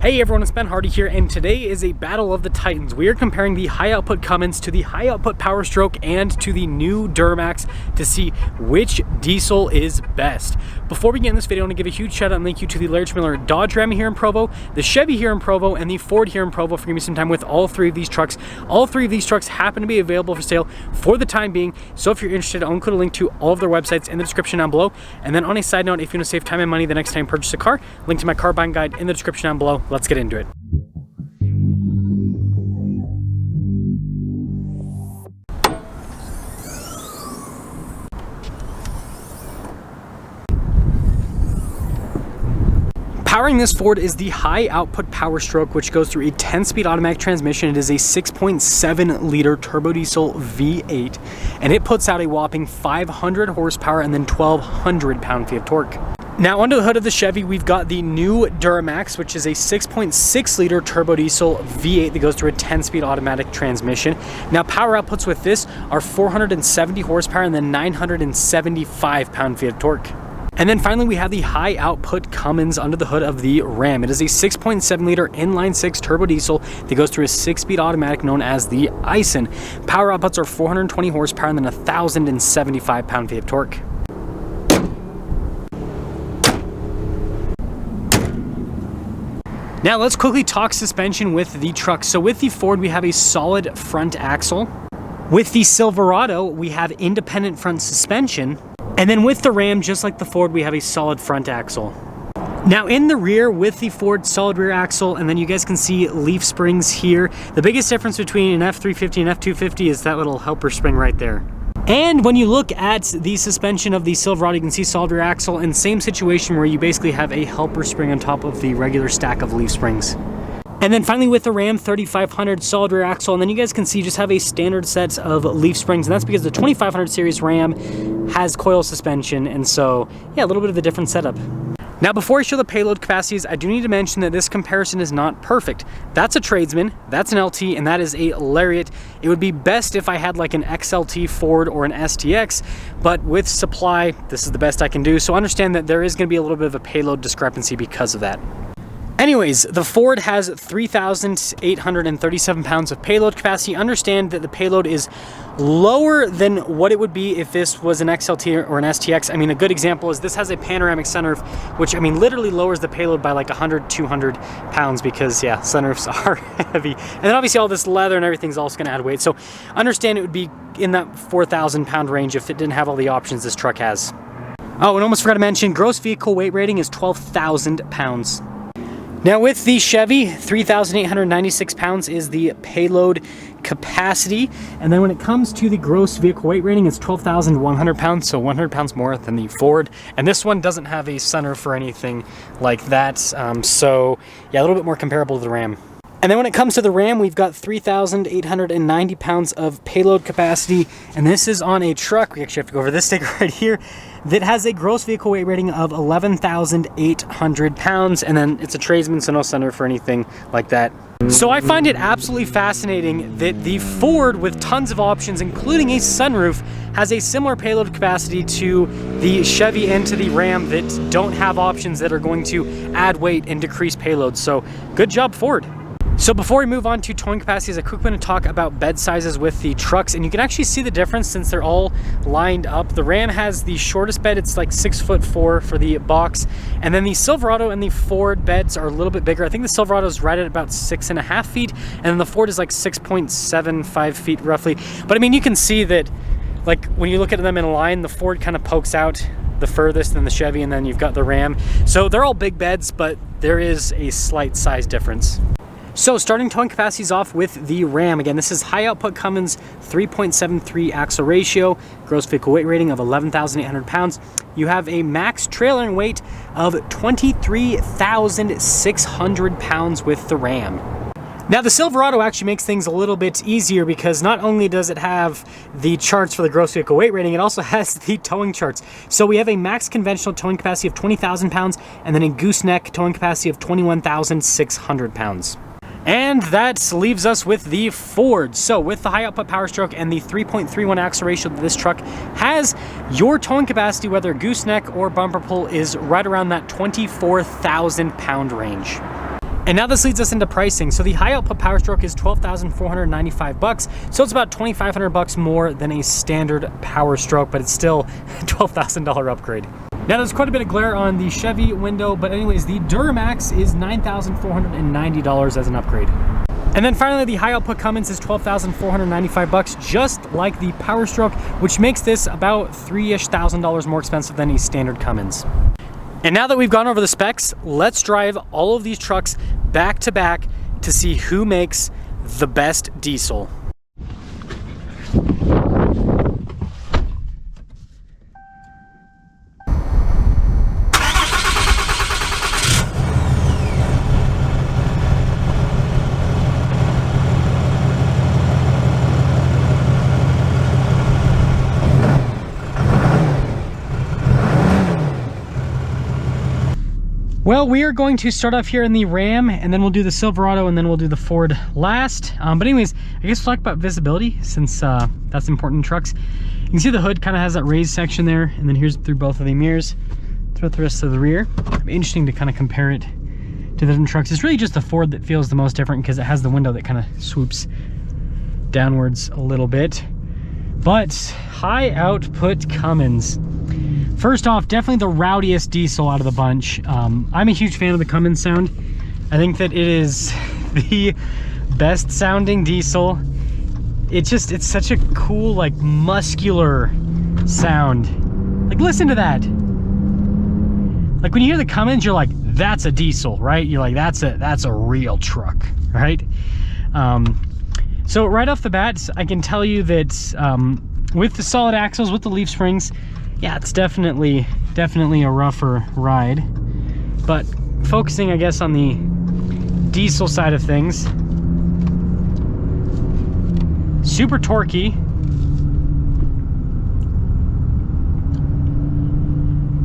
Hey everyone, it's Ben Hardy here, and today is a battle of the titans. We are comparing the high output Cummins to the high output Power Stroke and to the new Duramax to see which diesel is best. Before we get in this video, I want to give a huge shout out and thank you to the Large Miller Dodge Ram here in Provo, the Chevy here in Provo, and the Ford here in Provo for giving me some time with all three of these trucks. All three of these trucks happen to be available for sale for the time being, so if you're interested, I'll include a link to all of their websites in the description down below. And then on a side note, if you want to save time and money the next time you purchase a car, link to my car buying guide in the description down below. Let's get into it. Powering this Ford is the high output Power Stroke, which goes through a 10-speed automatic transmission. It is a 6.7 liter turbo diesel V8, and it puts out a whopping 500 horsepower and then 1,200 pound-feet of torque. Now under the hood of the Chevy, we've got the new Duramax, which is a 6.6 liter turbo diesel V8 that goes through a 10-speed automatic transmission. Now power outputs with this are 470 horsepower and then 975 pound-feet of torque. And then finally, we have the high output Cummins under the hood of the Ram. It is a 6.7 liter inline-six turbo diesel that goes through a 6-speed automatic known as the Ison. Power outputs are 420 horsepower and then 1,075 pound-feet of torque. Now let's quickly talk suspension with the truck. So with the Ford, we have a solid front axle. With the Silverado, we have independent front suspension. And then with the Ram, just like the Ford, we have a solid front axle. Now in the rear with the Ford, solid rear axle, and then you guys can see leaf springs here. The biggest difference between an F350 and F250 is that little helper spring right there. And when you look at the suspension of the Silverado, you can see solid rear axle, and same situation where you basically have a helper spring on top of the regular stack of leaf springs. And then finally with the Ram 3500 solid rear axle, and then you guys can see just have a standard set of leaf springs, and that's because the 2500 series Ram has coil suspension, and so yeah, a little bit of a different setup. Now before I show the payload capacities, I do need to mention that this comparison is not perfect. That's a Tradesman, that's an LT, and that is a Lariat. It would be best if I had like an XLT Ford or an STX, but with supply, this is the best I can do, so understand that there is going to be a little bit of a payload discrepancy because of that. Anyways, the Ford has 3,837 pounds of payload capacity. Understand that the payload is lower than what it would be if this was an XLT or an STX. I mean, a good example is this has a panoramic sunroof, which, I mean, literally lowers the payload by like 100, 200 pounds because, yeah, sunroofs are heavy. And then obviously all this leather and everything's also going to add weight. So understand it would be in that 4,000 pound range if it didn't have all the options this truck has. Oh, and almost forgot to mention, gross vehicle weight rating is 12,000 pounds. Now with the Chevy, 3,896 pounds is the payload capacity. And then when it comes to the gross vehicle weight rating, it's 12,100 pounds, so 100 pounds more than the Ford. And this one doesn't have a sunroof or anything like that. So yeah, a little bit more comparable to the Ram. And then when it comes to the Ram, we've got 3,890 pounds of payload capacity. And this is on a truck, we actually have to go over this sticker right here, that has a gross vehicle weight rating of 11,800 pounds. And then it's a Tradesman, so no sunroof or anything like that. So I find it absolutely fascinating that the Ford, with tons of options, including a sunroof, has a similar payload capacity to the Chevy and to the Ram that don't have options that are going to add weight and decrease payload. So good job, Ford. So before we move on to towing capacities, I quickly want to talk about bed sizes with the trucks, and you can actually see the difference since they're all lined up. The Ram has the shortest bed, it's like 6'4" for the box, and then the Silverado and the Ford beds are a little bit bigger. I think the Silverado is right at about 6.5 feet, and then the Ford is like 6.75 feet roughly. But I mean, you can see that, like, when you look at them in a line, the Ford kind of pokes out the furthest than the Chevy, and then you've got the Ram. So they're all big beds, but there is a slight size difference. So starting towing capacities off with the Ram. Again, this is high output Cummins 3.73 axle ratio, gross vehicle weight rating of 11,800 pounds. You have a max trailering weight of 23,600 pounds with the Ram. Now the Silverado actually makes things a little bit easier because not only does it have the charts for the gross vehicle weight rating, it also has the towing charts. So we have a max conventional towing capacity of 20,000 pounds and then a gooseneck towing capacity of 21,600 pounds. And that leaves us with the Ford. So with the high output Power Stroke and the 3.31 axle ratio that this truck has, your towing capacity, whether gooseneck or bumper pull, is right around that 24,000 pound range. And now this leads us into pricing. So the high output Power Stroke is $12,495. So it's about $2,500 more than a standard Power Stroke, but it's still a $12,000 upgrade. Now there's quite a bit of glare on the Chevy window, but anyways, the Duramax is $9,490 as an upgrade. And then finally, the high output Cummins is $12,495, just like the Power Stroke, which makes this about $3,000 more expensive than a standard Cummins. And now that we've gone over the specs, let's drive all of these trucks back to back to see who makes the best diesel. Well, we are going to start off here in the Ram, and then we'll do the Silverado, and then we'll do the Ford last. But anyways, I guess we'll talk about visibility, since that's important in trucks. You can see the hood kind of has that raised section there, and then here's through both of the mirrors, throughout the rest of the rear. It'd be interesting to kind of compare it to the different trucks. It's really just the Ford that feels the most different because it has the window that kind of swoops downwards a little bit. But high output Cummins. First off, definitely the rowdiest diesel out of the bunch. I'm a huge fan of the Cummins sound. I think that it is the best sounding diesel. It's such a cool, like, muscular sound. Like, listen to that. Like, when you hear the Cummins, you're like, that's a diesel, right? You're like, that's a real truck, right? So right off the bat, I can tell you that with the solid axles, with the leaf springs, yeah, it's definitely a rougher ride. But focusing, I guess, on the diesel side of things, super torquey.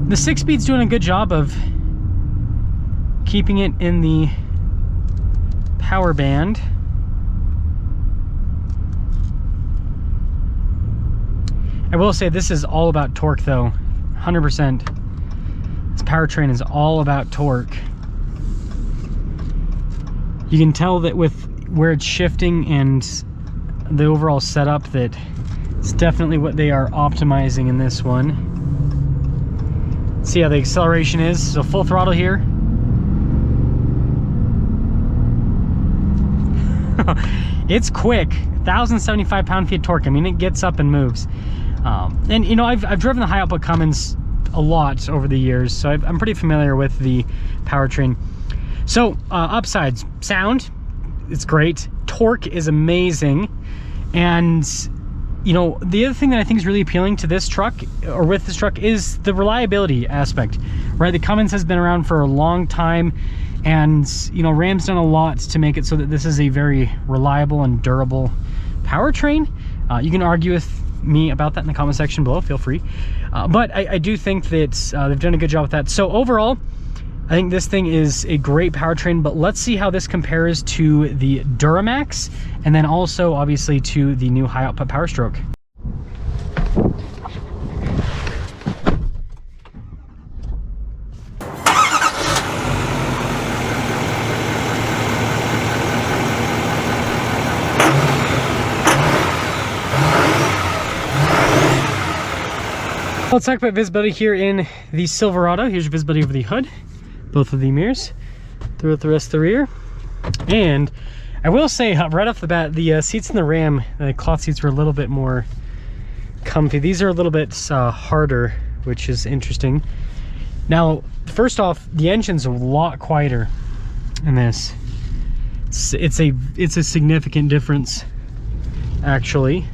The 6-speed's doing a good job of keeping it in the power band. I will say this is all about torque though, 100%. This powertrain is all about torque. You can tell that with where it's shifting and the overall setup that it's definitely what they are optimizing in this one. See how the acceleration is, so full throttle here. It's quick, 1,075 pound-feet torque. I mean, it gets up and moves. And you know, I've driven the high output Cummins a lot over the years, so I'm pretty familiar with the powertrain. So upsides, sound, it's great. Torque is amazing. And you know, the other thing that I think is really appealing to this truck, or with this truck, is the reliability aspect, right? The Cummins has been around for a long time, and you know, Ram's done a lot to make it so that this is a very reliable and durable powertrain. You can argue with me about that in the comment section below, feel free. But I do think that they've done a good job with that. So overall, I think this thing is a great powertrain, but let's see how this compares to the Duramax, and then also obviously to the new high output Power Stroke. Let's talk about visibility here in the Silverado. Here's your visibility over the hood, both of the mirrors, throughout the rest of the rear. And I will say right off the bat, the seats in the Ram, the cloth seats, were a little bit more comfy. These are a little bit harder, which is interesting. Now, first off, the engine's a lot quieter in this. It's a significant difference, actually.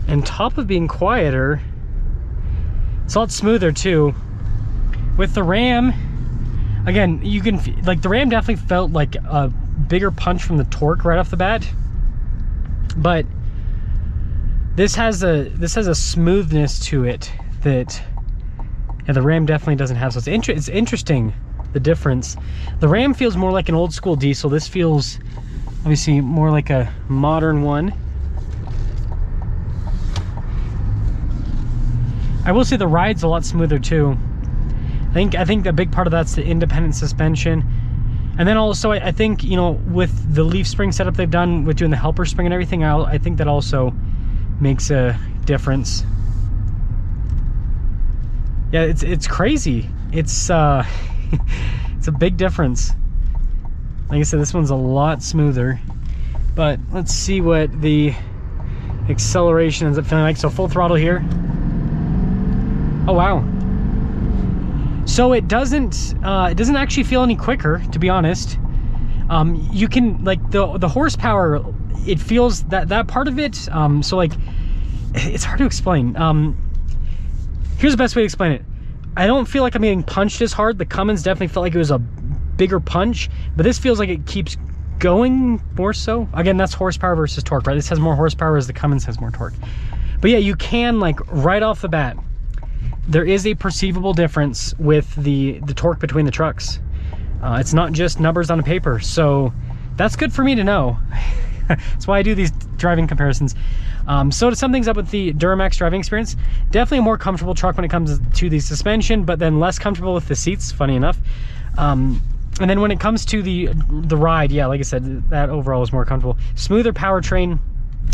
And top of being quieter, it's a lot smoother too. With the Ram, again, you can, like, the Ram definitely felt like a bigger punch from the torque right off the bat, but this has a smoothness to it that, yeah, the Ram definitely doesn't have. So it's interesting, the difference. The Ram feels more like an old school diesel. This feels obviously more like a modern one. I will say the ride's a lot smoother too. I think a big part of that's the independent suspension. And then also, I think, you know, with the leaf spring setup they've done with doing the helper spring and everything, I think that also makes a difference. Yeah, it's crazy. It's it's a big difference. Like I said, this one's a lot smoother. But let's see what the acceleration ends up feeling like. So full throttle here. Oh wow. So it doesn't actually feel any quicker, to be honest. You can, like, the horsepower, it feels that part of it, so like, it's hard to explain. Here's the best way to explain it. I don't feel like I'm getting punched as hard. The Cummins definitely felt like it was a bigger punch, but this feels like it keeps going more so. Again, that's horsepower versus torque, right? This has more horsepower as the Cummins has more torque. But yeah, you can, like, right off the bat, there is a perceivable difference with the torque between the trucks. It's not just numbers on a paper, so that's good for me to know. That's why I do these driving comparisons. So to sum things up with the Duramax driving experience, definitely a more comfortable truck when it comes to the suspension, but then less comfortable with the seats, funny enough. And then when it comes to the ride, yeah, like I said, that overall is more comfortable. Smoother powertrain.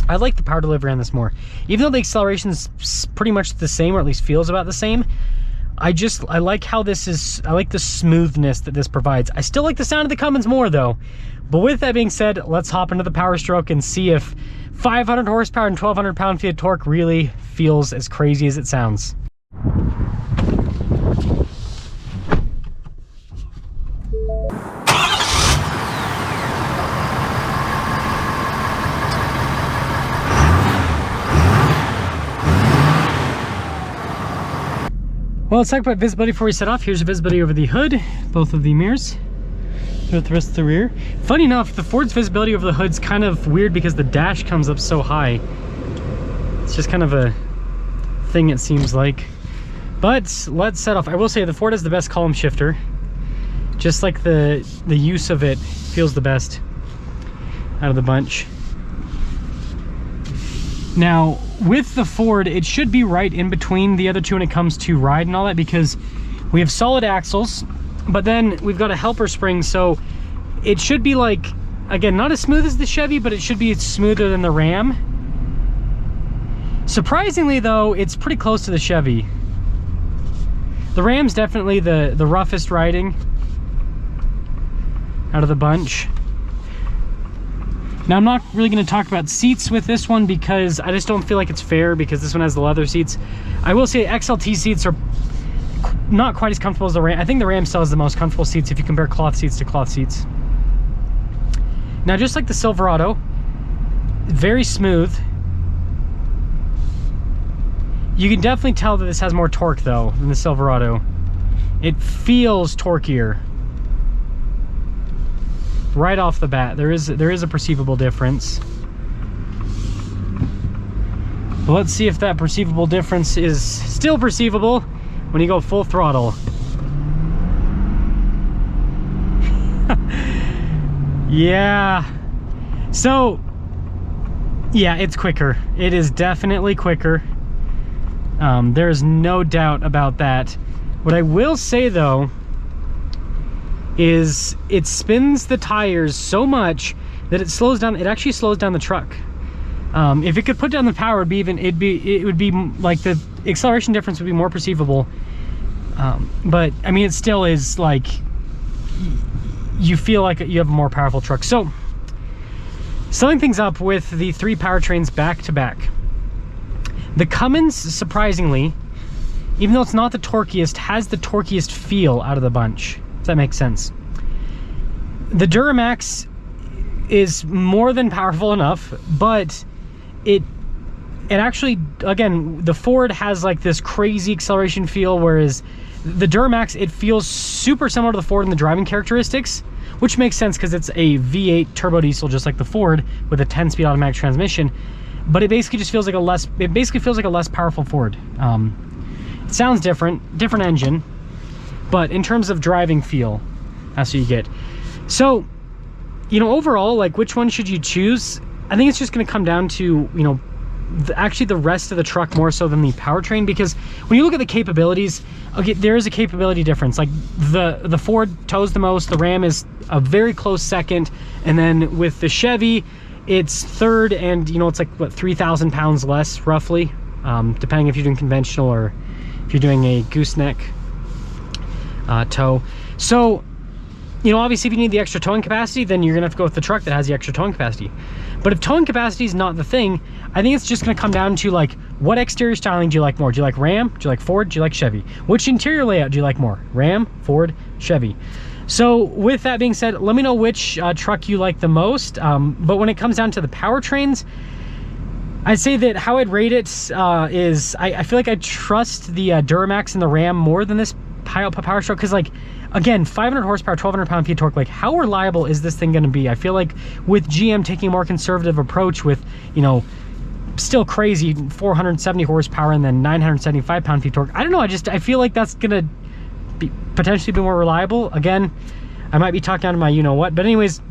I like the power delivery on this more. Even though the acceleration is pretty much the same, or at least feels about the same, I like how this is, I like the smoothness that this provides. I still like the sound of the Cummins more though. But with that being said, let's hop into the Power Stroke and see if 500 horsepower and 1200 pound-feet of torque really feels as crazy as it sounds. Well, let's talk about visibility before we set off. Here's the visibility over the hood, both of the mirrors, with the rest of the rear. Funny enough, the Ford's visibility over the hood's kind of weird because the dash comes up so high. It's just kind of a thing, it seems like. But let's set off. I will say the Ford has the best column shifter. Just like the use of it feels the best out of the bunch. Now, with the Ford, it should be right in between the other two when it comes to ride and all that, because we have solid axles, but then we've got a helper spring, so it should be, like, again, not as smooth as the Chevy, but it should be smoother than the Ram. Surprisingly, though, it's pretty close to the Chevy. The Ram's definitely the roughest riding out of the bunch. Now, I'm not really going to talk about seats with this one because I just don't feel like it's fair, because this one has the leather seats. I will say XLT seats are not quite as comfortable as the Ram. I think the Ram still has the most comfortable seats if you compare cloth seats to cloth seats. Now, just like the Silverado, very smooth. You can definitely tell that this has more torque, though, than the Silverado. It feels torquier. Right off the bat, there is a perceivable difference. But let's see if that perceivable difference is still perceivable when you go full throttle. Yeah. So, yeah, it's quicker. It is definitely quicker. There's no doubt about that. What I will say, though, is it spins the tires so much that it slows down. It actually slows down the truck. If it could put down the power, it would be like the acceleration difference would be more perceivable. But I mean, it still is like you feel like you have a more powerful truck. So, summing things up with the three powertrains back to back, the Cummins, surprisingly, even though it's not the torquiest, has the torquiest feel out of the bunch. If that makes sense. The Duramax is more than powerful enough, but it actually, again, the Ford has like this crazy acceleration feel, whereas the Duramax, it feels super similar to the Ford in the driving characteristics, which makes sense because it's a V8 turbo diesel just like the Ford with a 10-speed automatic transmission. But it basically just feels like a less powerful Ford. It sounds different engine, but in terms of driving feel, that's what you get. So, you know, overall, like, which one should you choose? I think it's just going to come down to, you know, actually the rest of the truck more so than the powertrain, because when you look at the capabilities, okay, there is a capability difference. Like the Ford tows the most, the Ram is a very close second, and then with the Chevy, it's third, and you know, it's like what, 3,000 pounds less roughly, depending if you're doing conventional or if you're doing a gooseneck tow. So, you know, obviously if you need the extra towing capacity, then you're gonna have to go with the truck that has the extra towing capacity. But if towing capacity is not the thing, I think it's just gonna come down to like, what exterior styling do you like more? Do you like Ram? Do you like Ford? Do you like Chevy? Which interior layout do you like more? Ram, Ford, Chevy? So with that being said, let me know which truck you like the most. But when it comes down to the powertrains, I'd say that how I'd rate it is, I feel like I trust the Duramax and the Ram more than this high output power stroke, because like, again, 500 horsepower, 1,200 pound-feet torque, like how reliable is this thing going to be? I feel like with GM taking a more conservative approach with, you know, still crazy 470 horsepower and then 975 pound-feet torque, I don't know, I feel like that's going to be potentially be more reliable. Again, I might be talking out of my you-know-what, but anyways,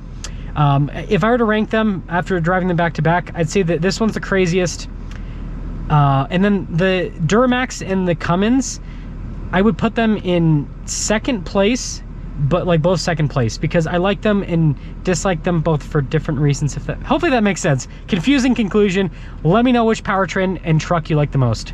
if I were to rank them after driving them back to back, I'd say that this one's the craziest. And then the Duramax and the Cummins, I would put them in second place, but like both second place, because I like them and dislike them both for different reasons. Hopefully that makes sense. Confusing conclusion. Let me know which powertrain and truck you like the most.